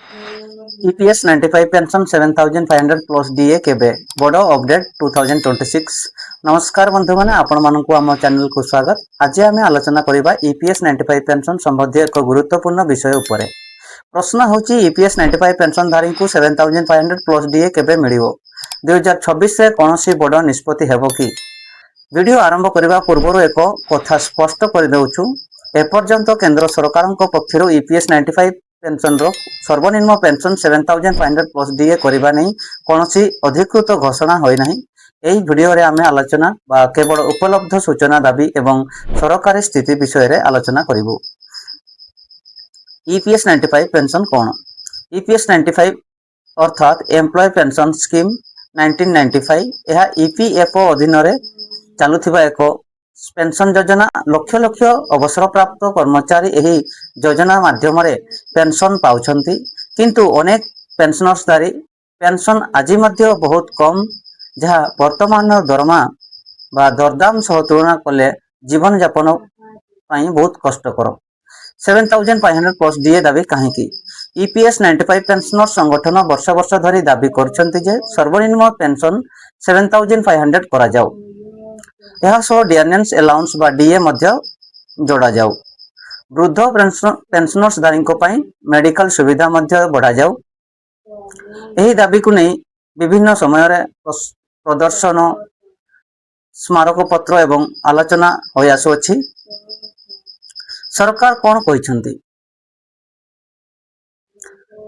EPS 95 pension 7500 plus DA केबे बड़ update 2026। नमस्कार बंधु माने आपण मानकु आम चैनल को स्वागत। आज आम आलोचना करिबा EPS 95 पेंशन संबंधी एक गुरुत्वपूर्ण विषय उपरे। प्रश्न होची EPS 95 पेंशन धारी को 7500 प्लस DA केबे मिलिवो। 2026 रे कोनोसी बड़ निष्पत्ति हेबो कि? वीडियो आरंभ करने पूर्व एक कथा स्पष्ट कर देउछु। एपर्यंत केंद्र सरकार पक्षर EPS 95 पेंशन सर्वनिम्न पेंशन 7500 प्लस DA करने नहीं कौन अधिकृत घोषणा होना। यही वीडियो रे आमे आलोचना बा केवल उपलब्ध सूचना दाबी एवं सरकारी स्थिति विषय रे आलोचना करिवो। EPS 95 पेंशन कौन? EPS 95 अर्थात एम्प्लॉय पेंशन स्कीम 1995 यह EPFO अधीन रे चालुथिबा एक पेंशन योजना। लक्ष लक्ष अवसर प्राप्त कर्मचारी यही योजना माध्यम पेंशन पाउछंती, किंतु अनेक पेंशनर्सधारी पेंशन आज मध्य बहुत कम, जहाँ वर्तमान दरमा बा दरदाम सह तुलना कले जीवन यापन बहुत कष्टकर। 7500 प्लस DA दाबी कहीं? EPS 95 पेंशनर संगठन वर्ष वर्ष धरी दाबी करछंती जे सर्वनिम्न पेंशन 7500 करा जाऊ। यह सो डियरनेंस अलाउंस बा DA मध्य जोड़ा जाऊ। वृद्ध पेंशनर्स धारी मेडिकल सुविधा मध्य बढ़ा जाऊ। यही दाबी को नहीं विभिन्न समय प्रदर्शन, स्मारक पत्र एवं आलोचना हो आसुअछि। सरकार कौन कहिसंती?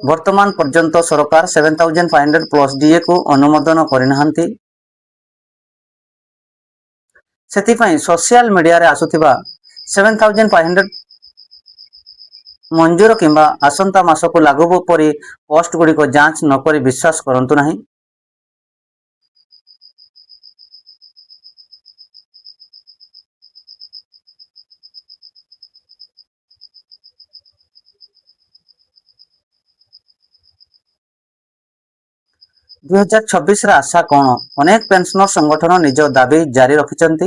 वर्तमान पर्यंत सरकार 7500 प्लस DA को अनुमोदन करिनाहंती। सेतिपई सोशल मीडिया रे आसुथिबा 7500 मंजूर किंबा आसंता मास को लागू परी पोस्ट गुडी को जांच न करी विश्वास करंतु नहीं। दुई 2026 आशा कौन? अनेक पेंशनर संगठन निज दाबी जारी रखिंट।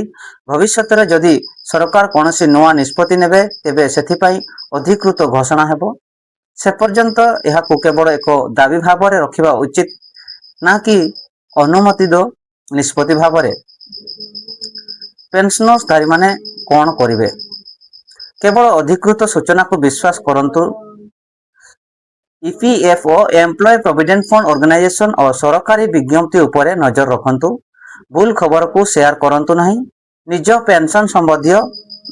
भविष्य में जदि सरकार कौन नुआ निष्पत्ति नेबे तेबे सेथिपाई अधिकृत घोषणा हेबो। से पर्यंत यह केवल एक दाबी भाव में रखा उचित ना कि अनुमति दो निष्पत्ति भाव में। पेंशनर्सधारी माने कौन करिवे? केवल अधिकृत सूचना को विश्वास करंतु। EPFO employ provident fund organisation और सरकारी विज्ञप्ति उपरे नजर रखंतु। भूल खबर को शेयर करंतु नहीं। निज पेंशन संबंधी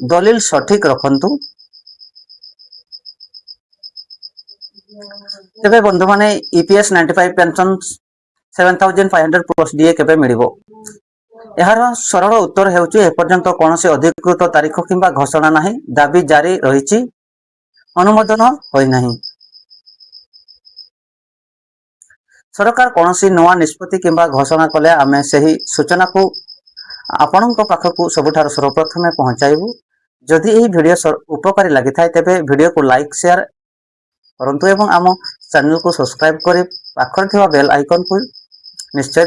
दलील सठिक रखंतु। तेबे बंधु माने EPS 95 पेंशन 7500 प्लस DA केबे मिलिबो? यार सरल उत्तर हेउची एपर्यंत कौनसी अधिकृत तारीख किंबा घोषणा नहीं। दाबी जारी रहिछि, अनुमोदन होई नहीं। सरकार कौन नुआ निष्पत्ति किंबा घोषणा कले आम से ही सूचना को आपण पाखक सबुठार सर्वप्रथमे पहुंचाइबू। जदि यह वीडियो उपकारी लगी था तेबे वीडियो को लाइक शेयर करंतु एवं आम चैनल को सब्सक्राइब कर पाखर थिबा बेल आइकन को निश्चय